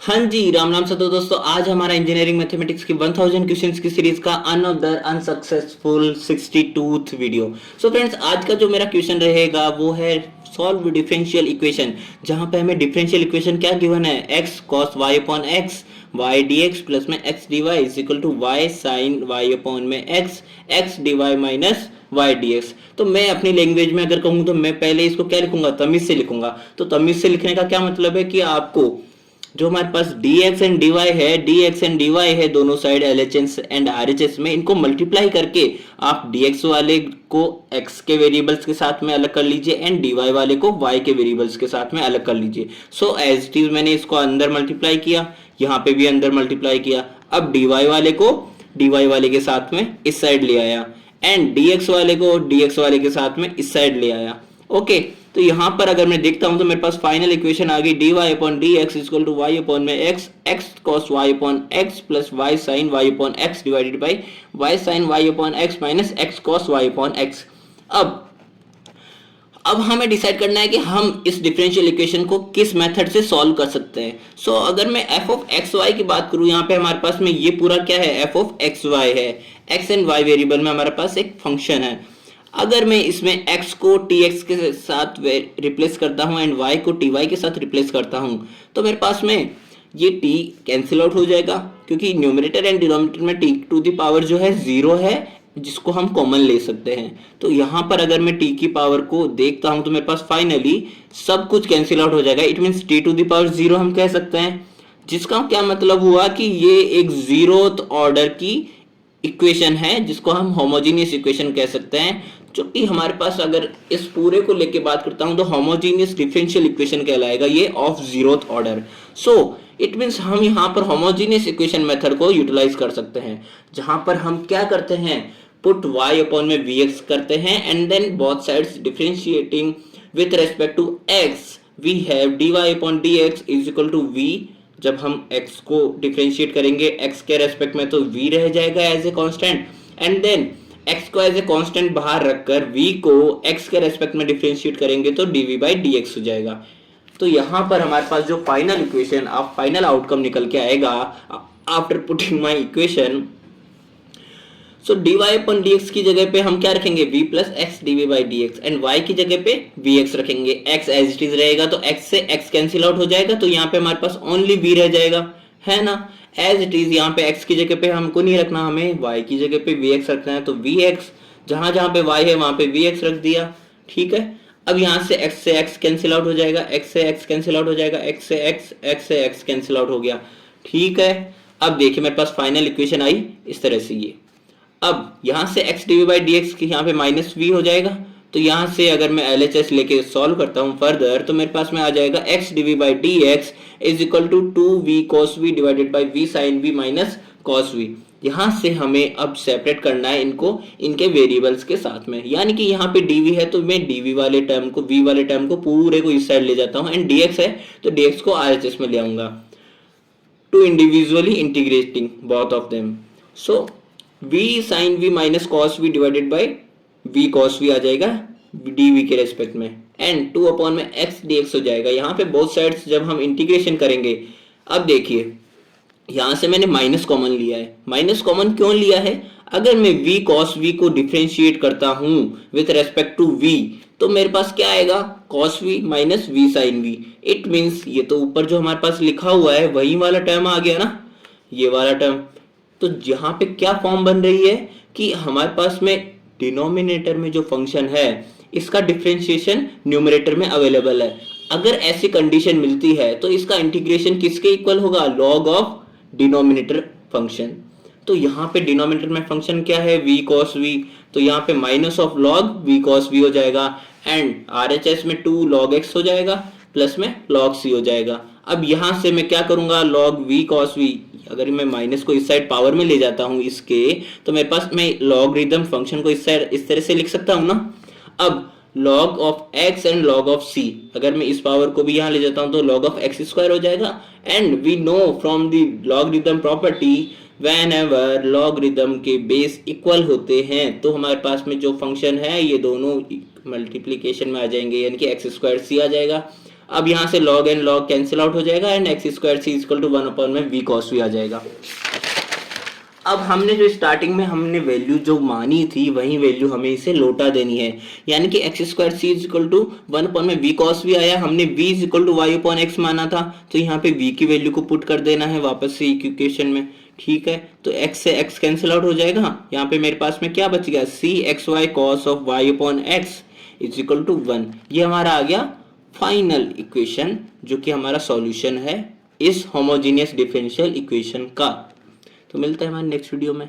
हाँ जी, राम राम सतो दोस्तों। आज हमारा इंजीनियरिंग मैथमेटिक्स की 1000 क्वेश्चंस की सीरीज का another unsuccessful 62th video. So friends, आज का जो मेरा क्वेश्चन रहेगा वो है सॉल्व डिफरेंशियल इक्वेशन, जहां पे हमें डिफरेंशियल इक्वेशन क्या गिवन है, x cos y upon x y dx plus में x dy is equal to y sin y upon में x dy minus y dx। तो मैं अपनी लैंग्वेज में अगर कहूँ तो मैं पहले इसको क्या लिखूंगा, तमीज से लिखूंगा। तो तमीज से लिखने का क्या मतलब है कि आपको जो हमारे पास dx एंड dy है, dx एंड dy है दोनों साइड LHS एंड RHS में, इनको मल्टीप्लाई करके आप dx वाले को x के वेरिएबल्स के साथ में अलग कर लीजिए एंड dy वाले को y के वेरिएबल्स के साथ में अलग कर लीजिए। सो एज इट इज मैंने इसको अंदर मल्टीप्लाई किया, यहाँ पे भी अंदर मल्टीप्लाई किया। अब dy वाले को dy वाले के साथ में इस साइड ले आया एंड dx वाले को dx वाले के साथ में इस साइड ले आया। ओके, तो यहां पर अगर मैं देखता हूं तो मेरे पास फाइनल इक्वेशन आ गई dy upon dx equal to y upon में x cos y upon x plus y sin y upon x divided by y sin y upon x minus x cos y upon x। अब हमें decide करना है कि हम इस differential equation को किस मेथड से सॉल्व कर सकते हैं। सो अगर मैं f ऑफ एक्स वाई की बात करूं, यहाँ पे हमारे पास में ये पूरा क्या है, f ऑफ एक्स वाई है। x एंड y वेरिएबल में हमारे पास एक फंक्शन है। अगर मैं इसमें x को tx के साथ रिप्लेस करता हूं एंड y को ty के साथ रिप्लेस करता हूं, तो मेरे पास में ये t कैंसिल आउट हो जाएगा, क्योंकि न्यूमरेटर एंड डिनोमिनेटर में t टू द पावर जो है 0 है, जिसको हम कॉमन ले सकते हैं। तो यहाँ पर अगर मैं t की पावर को देखता हूं तो मेरे पास फाइनली सब कुछ कैंसिल आउट हो जाएगा। It means t to the power 0 हम कह सकते हैं, जिसका क्या मतलब हुआ कि ये एक जीरोथ ऑर्डर की इक्वेशन है, जिसको हम होमोजीनियस इक्वेशन कह सकते हैं। जो कि हमारे पास अगर इस पूरे को लेके बात करता हूं तो होमोजीनियस डिफरेंशियल इक्वेशन कहलाएगा ये, of zeroth order. So it means हम यहाँ पर होमोजीनियस इक्वेशन मेथड को यूटिलाइज कर सकते हैं, जहां पर हम क्या करते हैं, पुट y अपॉन में vx करते हैं and then both sides differentiating with respect to x we have dy upon dx is equal to v। जब हम x को डिफरेंशिएट करेंगे x के रेस्पेक्ट में तो v रह जाएगा as a constant, and then x को एज ए कांस्टेंट बाहर रखकर v को x के रेस्पेक्ट में डिफरेंशिएट करेंगे तो dv बाई dx हो जाएगा। तो यहाँ पर हमारे पास जो फाइनल इक्वेशन अब फाइनल आउटकम निकल के आएगा after putting my equation, so dy upon dx की जगह पे हम क्या रखेंगे, v plus x D by d x, and y की जगह पे vx रखेंगे। x एज इट इज रहेगा तो x से x कैंसिल आउट हो जाएगा, तो यहाँ पे हमारे पास ओनली v रह जाएगा, है ना। एज इट इज यहाँ पे x की जगह पे हमको नहीं रखना, हमें y की जगह पे vx रखना है, तो vx जहां जहां पे y है वहां पे vx रख दिया, ठीक है। अब यहाँ से x कैंसिल आउट हो जाएगा, x से x कैंसिल आउट हो जाएगा, x से x कैंसिल आउट हो गया, ठीक है। अब देखिए मेरे पास फाइनल इक्वेशन आई इस तरह से ये। अब यहां से x d by d x यहाँ पे माइनस वी हो जाएगा, तो यहां से अगर मैं LHS लेके सॉल्व करता हूं फर्दर तो मेरे पास में आ जाएगा x d by d x is equal to 2v cos v divided by v sin v minus cos v। यहां से हमें अब सेपरेट करना है इनको इनके वेरिएबल्स के साथ में, यानी कि यहाँ पे dv है तो मैं dv वाले टर्म को v वाले टर्म को पूरे को इस साइड ले जाता हूँ, एंड dx है तो dx को RHS में ले आऊंगा to individually integrating both of them. So v sin v minus cos v divided by v cos v आ जाएगा dv के रेस्पेक्ट में, एंड 2 अपॉन में x dx हो जाएगा। यहाँ पे बोथ साइड्स जब हम इंटीग्रेशन करेंगे, अब देखिए यहाँ से मैंने माइनस कॉमन लिया है। माइनस कॉमन क्यों लिया है, अगर मैं v cos v को डिफरेंशिएट करता हूँ विथ रेस्पेक्ट टू v तो मेरे पास क्या आएगा, cos v minus v sin v। It means ये तो ऊपर जो हमारे पास लिखा हुआ है वही वाला टर्म आ गया ना, ये वाला टर्म। तो यहाँ पे क्या फॉर्म बन रही है कि हमारे पास में डिनोमिनेटर में जो फंक्शन है इसका डिफरेंशिएशन न्यूमरेटर में अवेलेबल है। अगर ऐसी कंडीशन मिलती है तो इसका इंटीग्रेशन किसके इक्वल होगा, लॉग ऑफ डिनोमिनेटर फंक्शन। तो यहाँ पे डिनोमिनेटर में फंक्शन क्या है, v cos v, तो यहाँ पे minus of log v cos v हो जाएगा, एंड RHS में 2 log x हो जाएगा प्लस में log c हो जाएगा। अब यहाँ से मैं क्या करूंगा, log v cos v, अगर मैं माइनस को इस साइड पावर में ले जाता हूँ इसके, तो मेरे पास मैं लॉगरिथम फंक्शन को इस साइड इस तरह से लिख सकता हूँ ना। अब log of x and log of c, अगर मैं इस पावर को भी यहाँ ले जाता हूँ तो log ऑफ x स्क्वायर हो जाएगा, and we know from the logarithm property whenever logarithm के बेस इक्वल होते हैं तो हमारे पास में जो फंक्शन है ये दोनों मल्टीप्लीकेशन में आ जाएंगे, यानी कि x स्क्वायर c आ जाएगा। अब यहाँ से log and log cancel out हो जाएगा and x square C equal to 1 upon में वी कॉस वी आ जाएगा। अब हमने जो स्टार्टिंग में हमने वैल्यू जो मानी थी वही वैल्यू हमें इसे लौटा देनी है, यानी कि x square C equal to 1 upon में वी कॉस वी आया, हमने v equal to y upon x माना था, तो यहाँ पे v की वैल्यू को पुट कर देना है वापस से इक्वेशन में। ठीक है, तो x से x कैंसिल आउट हो जाएगा, यहाँ पे मेरे पास में क्या बच गया, C X Y cos of Y upon X is equal to 1। ये हमारा आ गया फाइनल इक्वेशन जो कि हमारा सॉल्यूशन है इस होमोजेनियस डिफरेंशियल इक्वेशन का। तो मिलता है हमारे नेक्स्ट वीडियो में।